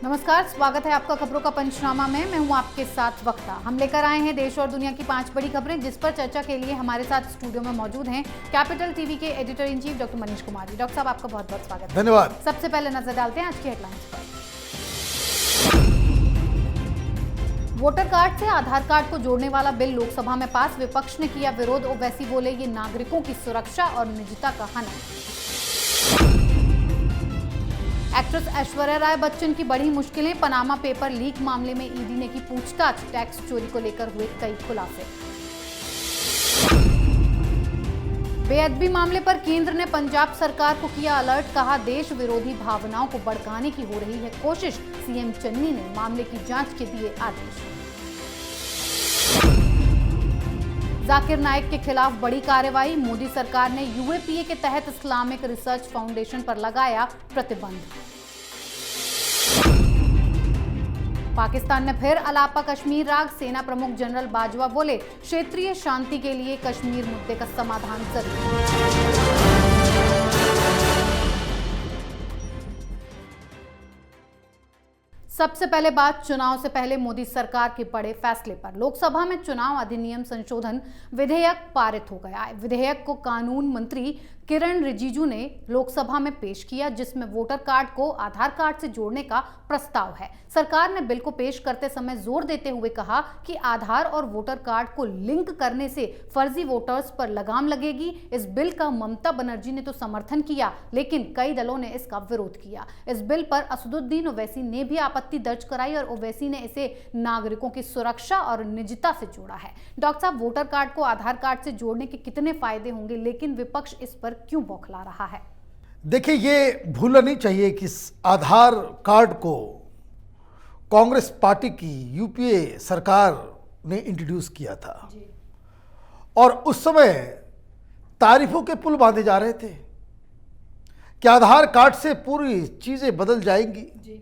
नमस्कार, स्वागत है आपका खबरों का पंचनामा में। मैं हूं आपके साथ वक्ता। हम लेकर आए हैं देश और दुनिया की 5 बड़ी खबरें, जिस पर चर्चा के लिए हमारे साथ स्टूडियो में मौजूद हैं कैपिटल टीवी के editor in chief doctor Manish Kumar ji. Doctor साहब, आपका बहुत बहुत स्वागत है। धन्यवाद। सबसे पहले नजर डालते हैं आज की हेडलाइंस पर। वोटर कार्ड से आधार कार्ड को जोड़ने वाला बिल लोकसभा में पास, विपक्ष ने किया विरोध। ओवैसी बोले ये नागरिकों की सुरक्षा और निजता का हनन। एक्ट्रेस ऐश्वर्या राय बच्चन की बड़ी मुश्किलें, पनामा पेपर लीक मामले में ईडी ने की पूछताछ, टैक्स चोरी को लेकर हुए कई खुलासे। बेअदबी मामले पर केंद्र ने पंजाब सरकार को किया अलर्ट, कहा देश विरोधी भावनाओं को भड़काने की हो रही है कोशिश। सीएम चन्नी ने मामले की जांच के दिए आदेश। जाकिर नाइक के खिलाफ बड़ी कार्रवाई, मोदी सरकार ने यूएपीए के तहत इस्लामिक रिसर्च फाउंडेशन पर लगाया प्रतिबंध। पाकिस्तान ने फिर अलापा कश्मीर राग, सेना प्रमुख जनरल बाजवा बोले क्षेत्रीय शांति के लिए कश्मीर मुद्दे का समाधान जरूरी। सबसे पहले बात चुनाव से पहले मोदी सरकार के बड़े फैसले पर। लोकसभा में चुनाव अधिनियम संशोधन विधेयक पारित हो गया है। विधेयक को कानून मंत्री किरण रिजिजू ने लोकसभा में पेश किया, जिसमें वोटर कार्ड को आधार कार्ड से जोड़ने का प्रस्ताव है। सरकार ने बिल को पेश करते समय जोर देते हुए कहा कि आधार और वोटर कार्ड को लिंक करने से फर्जी वोटर्स पर लगाम लगेगी। इस बिल का ममता बनर्जी ने तो समर्थन किया, लेकिन कई दलों ने इसका विरोध किया। इस बिल पर असदुद्दीन ओवैसी ने भी आपत्ति दर्ज कराई और ओवैसी ने इसे नागरिकों की सुरक्षा और निजता से जोड़ा है। डॉक्टर साहब, वोटर कार्ड को आधार कार्ड से जोड़ने के कितने फायदे होंगे, लेकिन विपक्ष इस पर क्यों बौखला रहा है? देखिए, ये भूलना नहीं चाहिए कि इस आधार कार्ड को कांग्रेस पार्टी की यूपीए सरकार ने इंट्रोड्यूस किया था जी। और उस समय तारीफों के पुल बांधे जा रहे थे कि आधार कार्ड से पूरी चीजें बदल जाएंगी जी।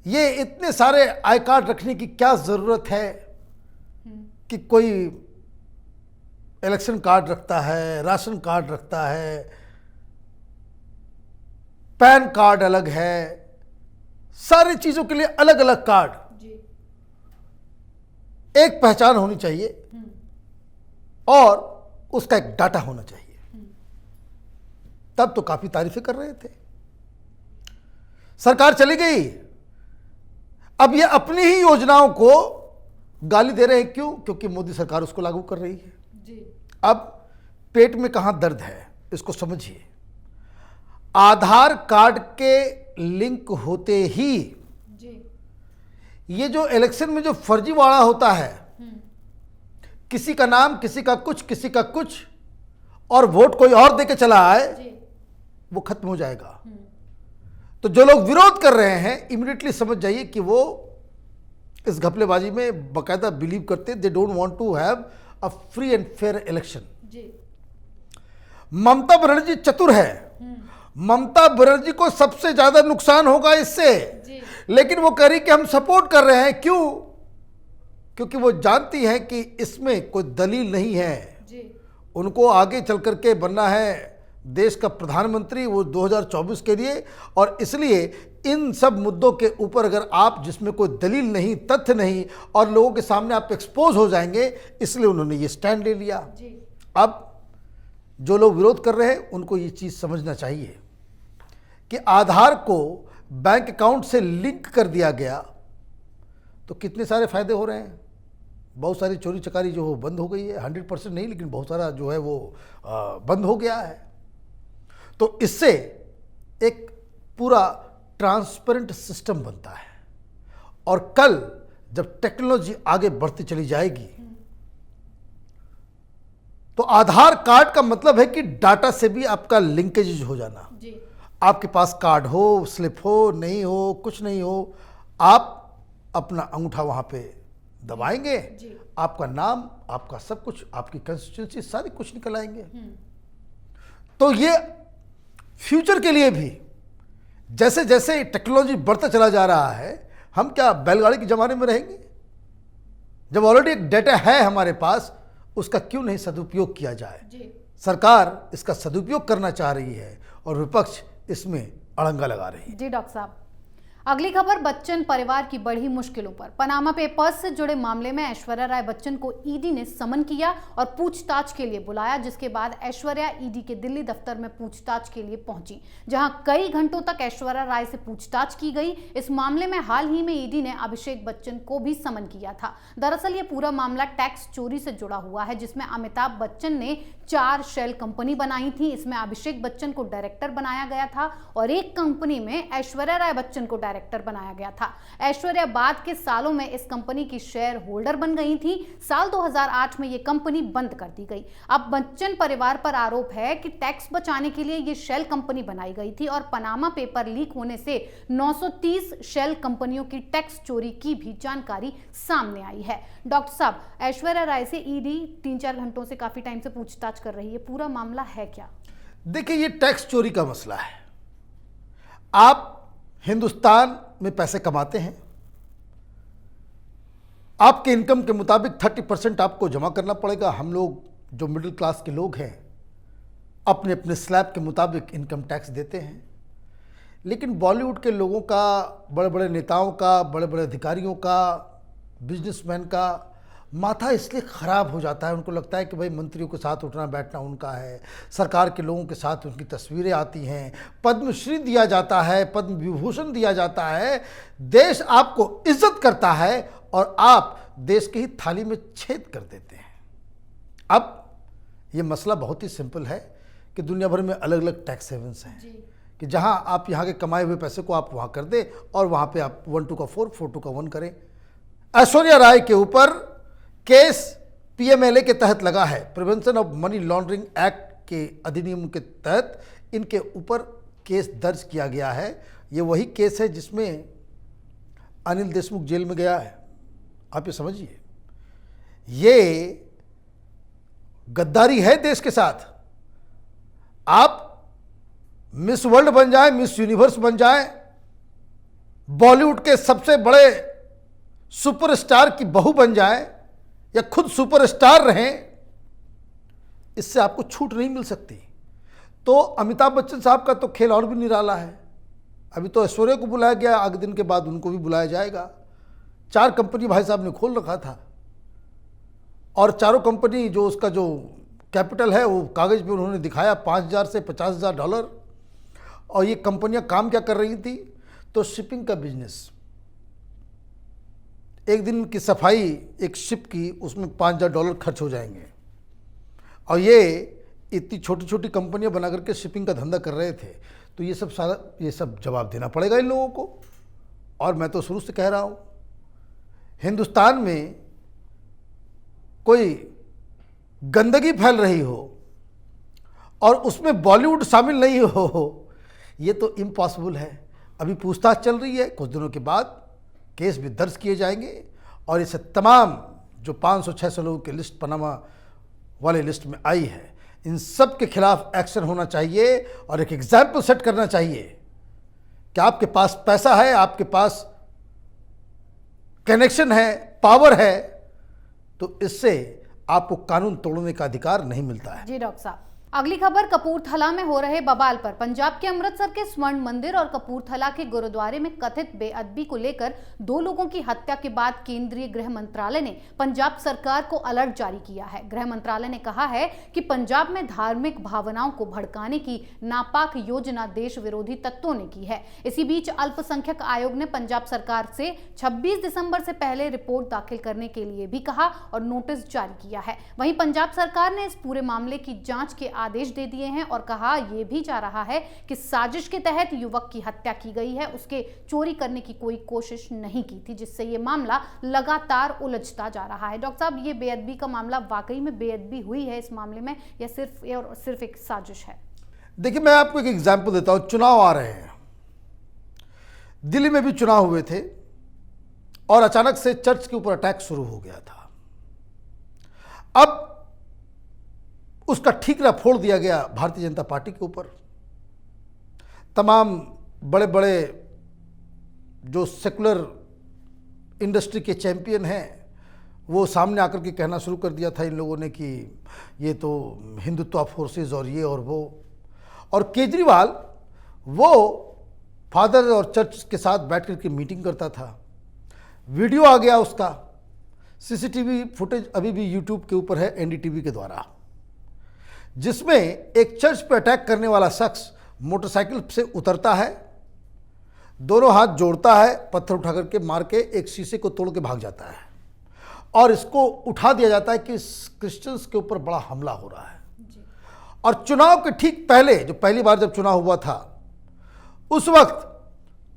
ये इतने सारे आई कार्ड रखने की क्या जरूरत है कि कोई इलेक्शन कार्ड रखता है, राशन कार्ड रखता है, पैन कार्ड अलग है, सारी चीजों के लिए अलग अलग कार्ड जी। एक पहचान होनी चाहिए और उसका एक डाटा होना चाहिए। तब तो काफी तारीफें कर रहे थे। सरकार चली गई, अब ये अपनी ही योजनाओं को गाली दे रहे हैं। क्यों? क्योंकि मोदी सरकार उसको लागू कर रही है जी। अब पेट में कहां दर्द है, इसको समझिए। आधार कार्ड के लिंक होते ही जी। ये जो इलेक्शन में जो फर्जीवाड़ा होता है, किसी का नाम, किसी का कुछ और वोट कोई और देके चला आए, वो खत्म हो जाएगा। तो जो लोग विरोध कर रहे हैं, इमीडिएटली समझ जाइए कि वो इस घपलेबाजी में बाकायदा बिलीव करते। They don't want to have a free and fair election. Mamata Banerjee चतुर है। ममता बनर्जी को सबसे ज्यादा नुकसान होगा इससे, लेकिन वो कह रही कि हम सपोर्ट कर रहे हैं। क्यों? क्योंकि वो जानती हैं कि इसमें कोई दलील नहीं है जी। उनको आगे चल करके बनना है देश का प्रधानमंत्री, वो 2024 के लिए। और इसलिए इन सब मुद्दों के ऊपर अगर आप, जिसमें कोई दलील नहीं, तथ्य नहीं, और लोगों के सामने आप एक्सपोज हो जाएंगे, इसलिए उन्होंने ये स्टैंड ले लिया जी। अब जो लोग विरोध कर रहे हैं उनको ये चीज समझना चाहिए कि आधार को बैंक अकाउंट से लिंक कर दिया गया तो कितने सारे फायदे हो रहे हैं। बहुत सारी चोरी चकारी जो बंद हो गई है, 100% नहीं, लेकिन बहुत सारा जो है वो बंद हो गया है। तो इससे एक पूरा ट्रांसपेरेंट सिस्टम बनता है। और कल जब टेक्नोलॉजी आगे बढ़ती चली जाएगी तो आधार कार्ड का मतलब है कि डाटा से भी आपका लिंकेज हो जाना जी। आपके पास कार्ड हो, स्लिप हो, नहीं हो, कुछ नहीं हो, आप अपना अंगूठा वहां पे दबाएंगे जी। आपका नाम, आपका सब कुछ, आपकी कंस्टिट्यूंसी, सारी कुछ निकल आएंगे। तो ये फ्यूचर के लिए भी जैसे जैसे टेक्नोलॉजी बढ़ता चला जा रहा है, हम क्या बैलगाड़ी के जमाने में रहेंगे? जब ऑलरेडी एक डेटा है हमारे पास, उसका क्यों नहीं सदुपयोग किया जाए जी। सरकार इसका सदुपयोग करना चाह रही है और विपक्ष इसमें अड़ंगा लगा रही है। जी डॉक्टर साहब, अगली खबर, बच्चन परिवार की बढ़ी मुश्किलों पर। पनामा पेपर्स से जुड़े मामले में ऐश्वर्या राय बच्चन को ईडी ने समन किया और पूछताछ के लिए बुलाया, जिसके बाद ऐश्वर्या ईडी के दिल्ली दफ्तर में पूछताछ के लिए पहुंची, जहां कई घंटों तक ऐश्वर्या राय से पूछताछ की गई। इस मामले में हाल ही में ईडी ने अभिषेक बच्चन को भी समन किया था। दरअसल ये पूरा मामला टैक्स चोरी से जुड़ा हुआ है, जिसमें अमिताभ बच्चन ने 4 शेल कंपनी बनाई थी। इसमें अभिषेक बच्चन को डायरेक्टर बनाया गया था और एक कंपनी में ऐश्वर्या राय बच्चन को डायरेक्टर बनाया गया था। ऐश्वर्या बाद के सालों में इस कंपनी की शेयर होल्डर बन गई थी। साल 2008 में यह कंपनी बंद कर दी गई। अब बच्चन परिवार पर आरोप है कि टैक्स बचाने के लिए यह शेल कंपनी बनाई गई थी और पनामा पेपर लीक होने से 930 शेल कंपनियों की टैक्स चोरी की भी जानकारी सामने आई है। डॉक्टर साहब, ऐश्वर्या राय से ईडी 3-4 घंटों से काफी टाइम से पूछताछ कर रही है, पूरा मामला है क्या? देखिए, ये टैक्स चोरी का मसला है। आप हिंदुस्तान में पैसे कमाते हैं, आपके इनकम के मुताबिक 30% आपको जमा करना पड़ेगा। हम लोग जो मिडिल क्लास के लोग हैं अपने अपने स्लैब के मुताबिक इनकम टैक्स देते हैं। लेकिन बॉलीवुड के लोगों का, बड़े बड़े नेताओं का, बड़े बड़े अधिकारियों का, बिजनेसमैन का माथा इसलिए ख़राब हो जाता है, उनको लगता है कि भाई मंत्रियों के साथ उठना बैठना उनका है, सरकार के लोगों के साथ उनकी तस्वीरें आती हैं, पद्मश्री दिया जाता है, पद्म विभूषण दिया जाता है, देश आपको इज्जत करता है और आप देश की ही थाली में छेद कर देते हैं। अब ये मसला बहुत ही सिंपल है कि दुनिया भर में अलग अलग टैक्स हेवन्स हैं कि जहां आप यहाँ के कमाए हुए पैसे को आप वहाँ कर दें और वहाँ पे आप 1 2 का 4, 4 2 का 1 करें। ऐश्वर्या राय के ऊपर केस पीएमएलए के तहत लगा है, prevention of money laundering act के अधिनियम के तहत इनके ऊपर केस दर्ज किया गया है। ये वही केस है जिसमें अनिल देशमुख जेल में गया है। आप ये समझिए, ये गद्दारी है देश के साथ। आप मिस वर्ल्ड बन जाए, मिस यूनिवर्स बन जाए, बॉलीवुड के सबसे बड़े सुपरस्टार की बहू बन जाए या खुद सुपरस्टार रहें, इससे आपको छूट नहीं मिल सकती। तो अमिताभ बच्चन साहब का तो खेल और भी निराला है। अभी तो ऐश्वर्या को बुलाया गया, अगले दिन के बाद उनको भी बुलाया जाएगा। 4 कंपनी भाई साहब ने खोल रखा था और चारों कंपनी जो उसका जो कैपिटल है वो कागज़ पे उन्होंने दिखाया $5,000 से $50,000। और ये कंपनियां काम क्या कर रही थी? तो शिपिंग का बिजनेस, एक दिन की सफाई एक शिप की, उसमें $5,000 खर्च हो जाएंगे। और ये इतनी छोटी छोटी कंपनियां बना करके शिपिंग का धंधा कर रहे थे। तो ये सब जवाब देना पड़ेगा इन लोगों को। और मैं तो शुरू से कह रहा हूं, हिंदुस्तान में कोई गंदगी फैल रही हो और उसमें बॉलीवुड शामिल नहीं हो, ये तो इम्पॉसिबल है। अभी पूछताछ चल रही है, कुछ दिनों के बाद केस भी दर्ज किए जाएंगे और इसे तमाम जो 500-600 लोगों की लिस्ट पनामा वाले लिस्ट में आई है, इन सब के खिलाफ एक्शन होना चाहिए और एक एग्जाम्पल सेट करना चाहिए कि आपके पास पैसा है, आपके पास कनेक्शन है, पावर है, तो इससे आपको कानून तोड़ने का अधिकार नहीं मिलता है। जी डॉक्टर साहब, अगली खबर, कपूरथला में हो रहे बवाल पर। पंजाब के अमृतसर के स्वर्ण मंदिर और कपूरथला के गुरुद्वारे में कथित बेअदबी को लेकर 2 लोगों की हत्या के बाद केंद्रीय गृह मंत्रालय ने पंजाब सरकार को अलर्ट जारी किया है। गृह मंत्रालय ने कहा है कि पंजाब में धार्मिक भावनाओं को भड़काने की नापाक योजना देश विरोधी तत्वों ने की है। इसी बीच अल्पसंख्यक आयोग ने पंजाब सरकार से 26 दिसंबर से पहले रिपोर्ट दाखिल करने के लिए भी कहा और नोटिस जारी किया है। वहीं पंजाब सरकार ने इस पूरे मामले की जांच के आदेश दे दिए हैं और कहा यह भी जा रहा है कि साजिश के तहत युवक की हत्या की गई है, उसके चोरी करने की कोई कोशिश नहीं की थी, जिससे यह मामला लगातार उलझता जा रहा है। डॉक्टर साहब, ये बेअदबी का मामला वाकई में बेअदबी हुई है इस मामले में या सिर्फ एक साजिश है? देखिए, मैं आपको एक एग्जाम्पल देता हूं। चुनाव आ रहे हैं, दिल्ली में भी चुनाव हुए थे और अचानक से चर्च के ऊपर अटैक शुरू हो गया था। अब उसका ठीकरा फोड़ दिया गया भारतीय जनता पार्टी के ऊपर। तमाम बड़े बड़े जो सेकुलर इंडस्ट्री के चैंपियन हैं वो सामने आकर के कहना शुरू कर दिया था इन लोगों ने कि ये तो हिंदुत्व फोर्सेस और ये और वो। और केजरीवाल वो फादर और चर्च के साथ बैठ करके मीटिंग करता था। वीडियो आ गया उसका, सीसीटीवी फुटेज अभी भी यूट्यूब के ऊपर है एनडीटीवी के द्वारा, जिसमें एक चर्च पर अटैक करने वाला शख्स मोटरसाइकिल से उतरता है, दोनों हाथ जोड़ता है, पत्थर उठा करके मार के एक शीशे को तोड़ के भाग जाता है और इसको उठा दिया जाता है कि क्रिश्चियंस के ऊपर बड़ा हमला हो रहा है। और चुनाव के ठीक पहले, जो पहली बार जब चुनाव हुआ था, उस वक्त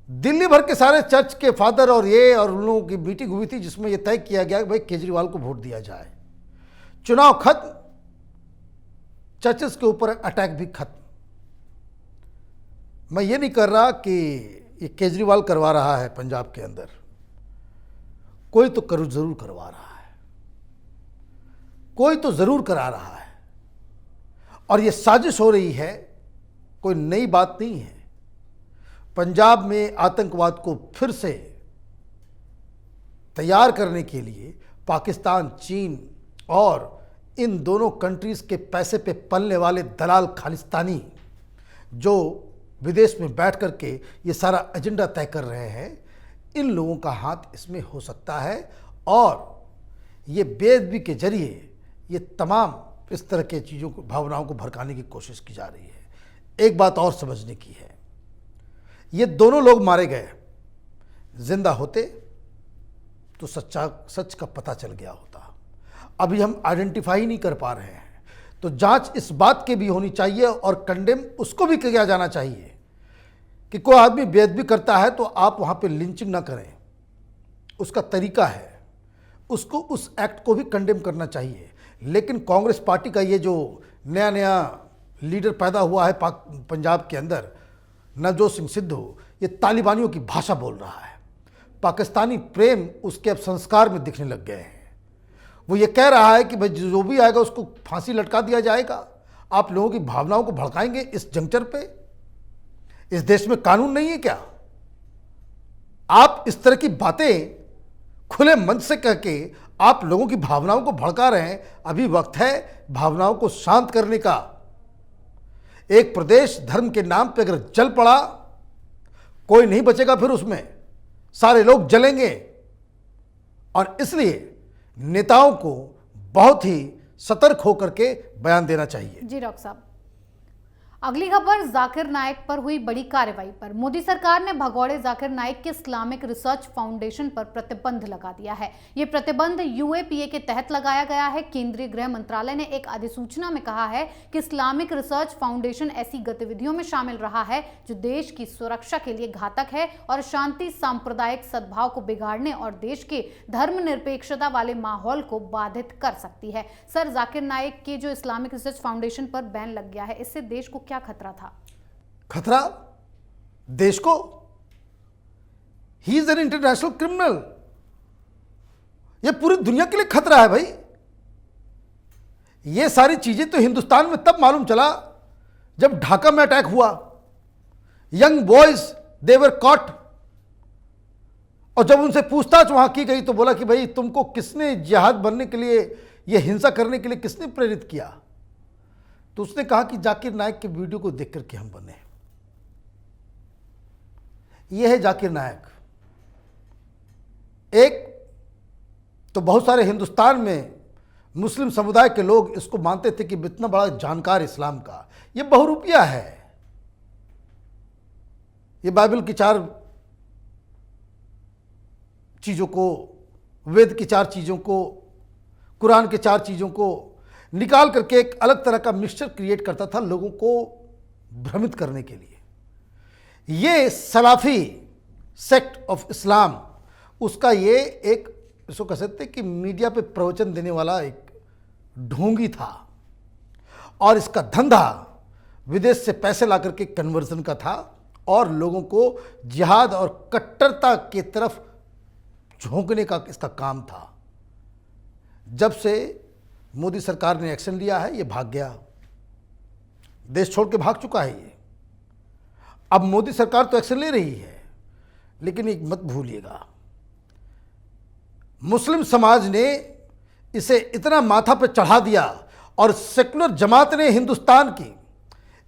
दिल्ली भर के सारे चर्च के फादर और उन लोगों की मीटिंग हुई थी, जिसमें यह तय किया गया कि भाई केजरीवाल को वोट दिया जाए। चुनाव खत्म, चर्चेस के ऊपर अटैक भी खत्म। मैं ये नहीं कर रहा कि ये केजरीवाल करवा रहा है पंजाब के अंदर, कोई तो जरूर करवा रहा है, कोई तो जरूर करा रहा है, और ये साजिश हो रही है, कोई नई बात नहीं है। पंजाब में आतंकवाद को फिर से तैयार करने के लिए पाकिस्तान, चीन और इन दोनों कंट्रीज़ के पैसे पे पलने वाले दलाल खालिस्तानी जो विदेश में बैठ कर के ये सारा एजेंडा तय कर रहे हैं, इन लोगों का हाथ इसमें हो सकता है। और ये बेअदबी के जरिए ये तमाम इस तरह के चीज़ों को, भावनाओं को भड़काने की कोशिश की जा रही है। एक बात और समझने की है, ये दोनों लोग मारे गए, जिंदा होते तो सच का पता चल गया होता। अभी हम आइडेंटिफाई नहीं कर पा रहे हैं, तो जांच इस बात की भी होनी चाहिए और कंडेम उसको भी किया जाना चाहिए कि कोई आदमी बेअदबी करता है तो आप वहाँ पे लिंचिंग ना करें, उसका तरीका है, उसको उस एक्ट को भी कंडेम करना चाहिए। लेकिन कांग्रेस पार्टी का ये जो नया लीडर पैदा हुआ है पंजाब के अंदर, नवजोत सिंह सिद्धू, ये तालिबानियों की भाषा बोल रहा है। पाकिस्तानी प्रेम उसके अब संस्कार में दिखने लग गए हैं। वो ये कह रहा है कि भाई जो भी आएगा उसको फांसी लटका दिया जाएगा। आप लोगों की भावनाओं को भड़काएंगे इस जंक्चर पे? इस देश में कानून नहीं है क्या? आप इस तरह की बातें खुले मन से कह के आप लोगों की भावनाओं को भड़का रहे हैं। अभी वक्त है भावनाओं को शांत करने का। एक प्रदेश धर्म के नाम पे अगर जल पड़ा, कोई नहीं बचेगा, फिर उसमें सारे लोग जलेंगे। और इसलिए नेताओं को बहुत ही सतर्क होकर के बयान देना चाहिए। जी डॉक्टर साहब, अगली खबर जाकिर नायक पर हुई बड़ी कार्रवाई पर। मोदी सरकार ने भगौड़े जाकिर नायक के इस्लामिक रिसर्च फाउंडेशन पर प्रतिबंध लगा दिया है। ये प्रतिबंध यूएपीए के तहत लगाया गया है। केंद्रीय गृह मंत्रालय ने एक अधिसूचना में कहा है कि इस्लामिक रिसर्च फाउंडेशन ऐसी गतिविधियों में शामिल रहा है जो देश की सुरक्षा के लिए घातक है और शांति, सांप्रदायिक सद्भाव को बिगाड़ने और देश के धर्मनिरपेक्षता वाले माहौल को बाधित कर सकती है। सर, जाकिर नायक के जो इस्लामिक रिसर्च फाउंडेशन पर बैन लग गया है, इससे देश को क्या खतरा था? खतरा देश को, he is an international criminal. ये पूरी दुनिया के लिए खतरा है भाई। ये सारी चीजें तो हिंदुस्तान में तब मालूम चला जब ढाका में अटैक हुआ। Young boys they were caught, और जब उनसे पूछताछ वहां की गई तो बोला कि भाई तुमको किसने जिहाद बनने के लिए, ये हिंसा करने के लिए किसने प्रेरित किया? तो उसने कहा कि जाकिर नायक के वीडियो को देख करके हम बने। यह है जाकिर नायक। एक तो बहुत सारे हिंदुस्तान में मुस्लिम समुदाय के लोग इसको मानते थे कि इतना बड़ा जानकार इस्लाम का, यह बहुरूपिया है। ये बाइबल की 4 चीज़ों को, वेद की 4 चीज़ों को, कुरान के 4 चीज़ों को निकाल करके एक अलग तरह का मिक्सचर क्रिएट करता था लोगों को भ्रमित करने के लिए। ये सलाफी सेक्ट ऑफ इस्लाम, उसका ये एक, इसको कह सकते कि मीडिया पे प्रवचन देने वाला एक ढोंगी था। और इसका धंधा विदेश से पैसे ला करके कन्वर्जन का था और लोगों को जिहाद और कट्टरता की तरफ झोंकने का इसका काम था। जब से मोदी सरकार ने एक्शन लिया है, ये भाग गया, देश छोड़ के भाग चुका है ये। अब मोदी सरकार तो एक्शन ले रही है, लेकिन एक मत भूलिएगा, मुस्लिम समाज ने इसे इतना माथा पे चढ़ा दिया और सेकुलर जमात ने हिंदुस्तान की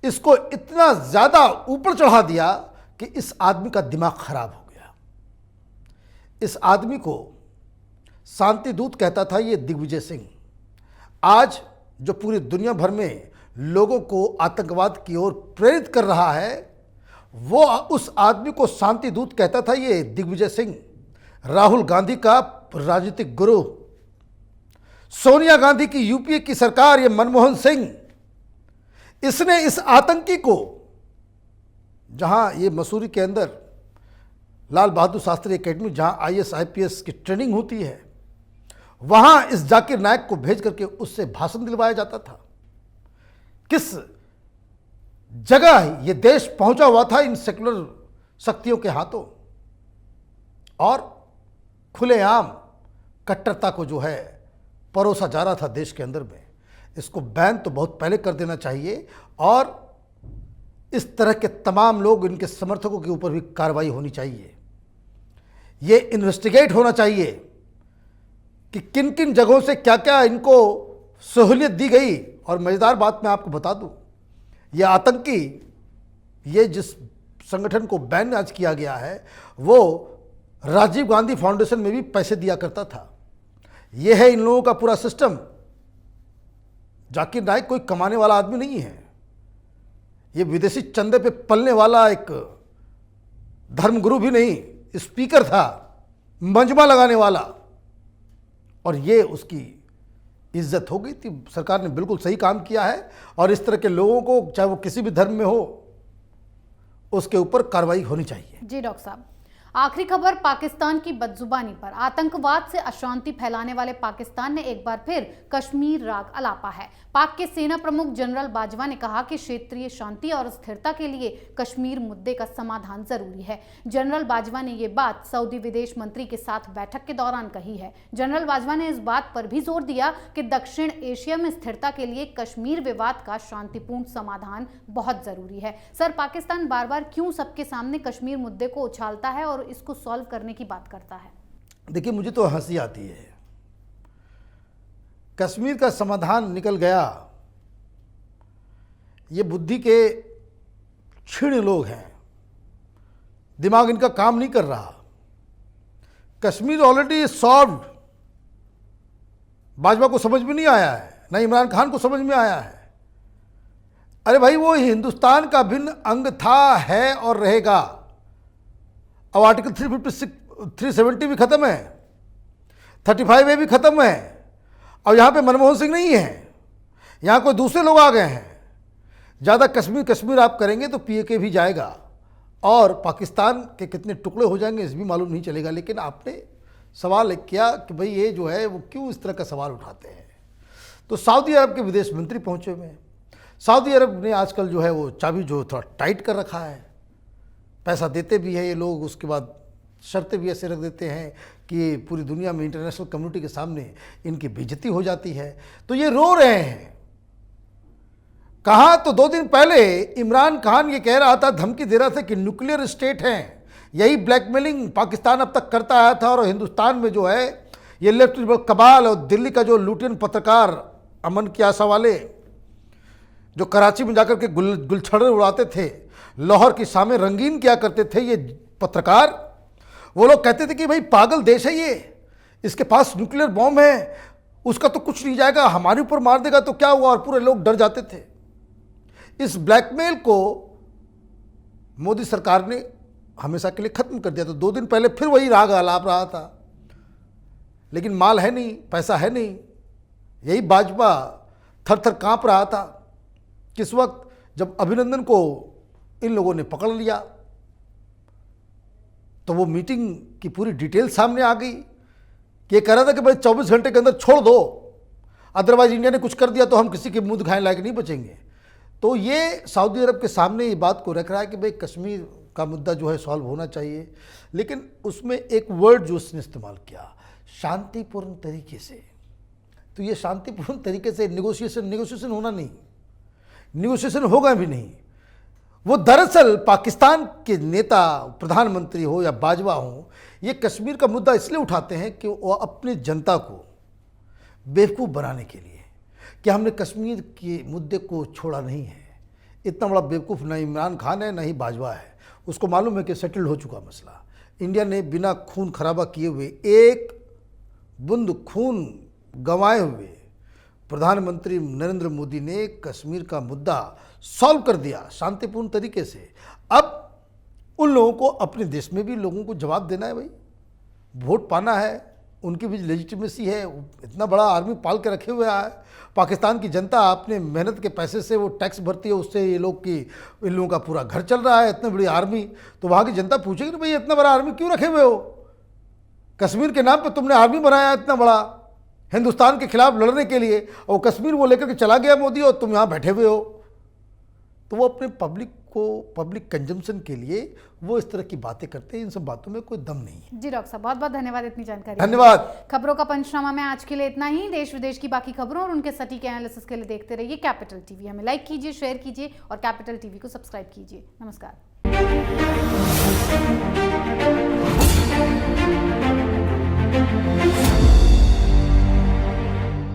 इसको इतना ज़्यादा ऊपर चढ़ा दिया कि इस आदमी का दिमाग खराब हो गया। इस आदमी को शांति दूत कहता था ये दिग्विजय सिंह। आज जो पूरी दुनिया भर में लोगों को आतंकवाद की ओर प्रेरित कर रहा है, वो उस आदमी को शांति दूत कहता था ये दिग्विजय सिंह। राहुल गांधी का राजनीतिक गुरु, सोनिया गांधी की यूपीए की सरकार, ये मनमोहन सिंह, इसने इस आतंकी को, जहां ये मसूरी के अंदर लाल बहादुर शास्त्री एकेडमी, जहां आईएएस आईपीएस की ट्रेनिंग होती है, वहां इस जाकिर नायक को भेज करके उससे भाषण दिलवाया जाता था। किस जगह ये देश पहुंचा हुआ था इन सेकुलर शक्तियों के हाथों, और खुलेआम कट्टरता को जो है परोसा जा रहा था देश के अंदर में। इसको बैन तो बहुत पहले कर देना चाहिए, और इस तरह के तमाम लोग, इनके समर्थकों के ऊपर भी कार्रवाई होनी चाहिए। ये इन्वेस्टिगेट होना चाहिए कि किन किन जगहों से क्या क्या इनको सहूलियत दी गई। और मज़ेदार बात मैं आपको बता दूं, ये आतंकी, ये जिस संगठन को बैन आज किया गया है, वो राजीव गांधी फाउंडेशन में भी पैसे दिया करता था। ये है इन लोगों का पूरा सिस्टम। जाकिर नाइक कोई कमाने वाला आदमी नहीं है, ये विदेशी चंदे पे पलने वाला एक धर्मगुरु भी नहीं, स्पीकर था, मंजमा लगाने वाला, और ये उसकी इज्जत हो गई थी। सरकार ने बिल्कुल सही काम किया है, और इस तरह के लोगों को, चाहे वो किसी भी धर्म में हो, उसके ऊपर कार्रवाई होनी चाहिए। जी डॉक्टर साहब, आखिरी खबर पाकिस्तान की बदजुबानी पर। आतंकवाद से अशांति फैलाने वाले पाकिस्तान ने एक बार फिर कश्मीर राग अलापा है। पाक के सेना प्रमुख जनरल बाजवा ने कहा कि क्षेत्रीय शांति और स्थिरता के लिए कश्मीर मुद्दे का समाधान जरूरी है। जनरल बाजवा ने ये बात सऊदी विदेश मंत्री के साथ बैठक के दौरान कही है। जनरल बाजवा ने इस बात पर भी जोर दिया कि दक्षिण एशिया में स्थिरता के लिए कश्मीर विवाद का शांतिपूर्ण समाधान बहुत जरूरी है। सर, पाकिस्तान बार बार क्यों सबके सामने कश्मीर मुद्दे को उछालता है और इसको सॉल्व करने की बात करता है? देखिए, मुझे तो हंसी आती है। कश्मीर का समाधान निकल गया, ये बुद्धि के क्षीण लोग हैं, दिमाग इनका काम नहीं कर रहा। कश्मीर ऑलरेडी सॉल्व्ड, भाजपा को समझ में नहीं आया है, ना इमरान खान को समझ में आया है। अरे भाई, वो हिंदुस्तान का भिन्न अंग था, है और रहेगा। अब आर्टिकल 356 370 भी खत्म है, 35A भी खत्म है। अब यहाँ पे मनमोहन सिंह नहीं है, यहाँ कोई दूसरे लोग आ गए हैं। ज़्यादा कश्मीर कश्मीर आप करेंगे तो PAK भी जाएगा, और पाकिस्तान के कितने टुकड़े हो जाएंगे इस भी मालूम नहीं चलेगा। लेकिन आपने सवाल किया कि भाई ये जो है वो क्यों इस तरह का सवाल उठाते हैं, तो सऊदी अरब के विदेश मंत्री पहुँचे हुए हैं। सऊदी अरब ने आजकल जो है वो चाबी जो थोड़ा टाइट कर रखा है, पैसा देते भी है ये लोग, उसके बाद शर्तें भी ऐसे रख देते हैं कि पूरी दुनिया में इंटरनेशनल कम्युनिटी के सामने इनकी बेइज्जती हो जाती है। तो ये रो रहे हैं। कहाँ, तो 2 दिन पहले इमरान खान ये कह रहा था, धमकी दे रहा था कि न्यूक्लियर स्टेट हैं। यही ब्लैकमेलिंग पाकिस्तान अब तक करता आया था, और हिंदुस्तान में जो है ये लेफ्ट कबाल और दिल्ली का जो लुटियन पत्रकार अमन की आशा वाले, जो कराची में जाकर के गुलछड़े उड़ाते थे, लाहौर की शामें रंगीन किया करते थे, ये पत्रकार, वो लोग कहते थे कि भाई पागल देश है ये, इसके पास न्यूक्लियर बॉम्ब है, उसका तो कुछ नहीं जाएगा, हमारे ऊपर मार देगा तो क्या हुआ, और पूरे लोग डर जाते थे। इस ब्लैकमेल को मोदी सरकार ने हमेशा के लिए खत्म कर दिया। तो 2 दिन पहले फिर वही राग आलाप रहा था, लेकिन माल है नहीं, पैसा है नहीं। यही भाजपा थर थर कांप रहा था किस वक्त, जब अभिनंदन को इन लोगों ने पकड़ लिया, तो वो मीटिंग की पूरी डिटेल सामने आ गई कि ये कह रहा था कि भाई 24 घंटे के अंदर छोड़ दो, अदरवाइज इंडिया ने कुछ कर दिया तो हम किसी के मुंह दिखाने लायक नहीं बचेंगे। तो ये सऊदी अरब के सामने ये बात को रख रहा है कि भाई कश्मीर का मुद्दा जो है सॉल्व होना चाहिए। लेकिन उसमें एक वर्ड जो उसने इस्तेमाल किया, शांतिपूर्ण तरीके से। तो ये शांतिपूर्ण तरीके से नेगोशिएशन होना नहीं, नेगोशिएशन होगा भी नहीं। वो दरअसल पाकिस्तान के नेता, प्रधानमंत्री हो या बाजवा हो, ये कश्मीर का मुद्दा इसलिए उठाते हैं कि वो अपनी जनता को बेवकूफ़ बनाने के लिए कि हमने कश्मीर के मुद्दे को छोड़ा नहीं है, इतना बड़ा बेवकूफ़ ना इमरान खान है ना ही बाजवा है। उसको मालूम है कि सेटल्ड हो चुका मसला। इंडिया ने बिना खून खराबा किए हुए, एक बूंद खून गंवाए हुए प्रधानमंत्री नरेंद्र मोदी ने कश्मीर का मुद्दा सॉल्व कर दिया शांतिपूर्ण तरीके से। अब उन लोगों को अपने देश में भी लोगों को जवाब देना है भाई, वोट पाना है, उनकी भी लेजिटिमेसी है। इतना बड़ा आर्मी पाल के रखे हुए है। पाकिस्तान की जनता अपने मेहनत के पैसे से वो टैक्स भरती है, उससे ये लोग की इन लोगों का पूरा घर चल रहा है। इतनी बड़ी आर्मी, तो वहाँ की जनता पूछेगी ना भाई इतना बड़ा आर्मी क्यों रखे हुए हो? कश्मीर के नाम पे तुमने आर्मी बनाया इतना बड़ा हिंदुस्तान के खिलाफ लड़ने के लिए, और कश्मीर वो लेकर के चला गया मोदी और तुम यहाँ बैठे हुए हो। तो वो अपने पब्लिक को, पब्लिक कंजम्पशन के लिए वो इस तरह की बातें करते हैं। इन सब बातों में कोई दम नहीं है। जी डॉक्टर साहब, बहुत बहुत धन्यवाद इतनी जानकारी। धन्यवाद। खबरों का पंचनामा में आज के लिए इतना ही। देश विदेश की बाकी खबरों और उनके सटीक एनालिसिस के लिए देखते रहिए कैपिटल टीवी। हमें लाइक कीजिए, शेयर कीजिए और कैपिटल टीवी को सब्सक्राइब कीजिए। नमस्कार।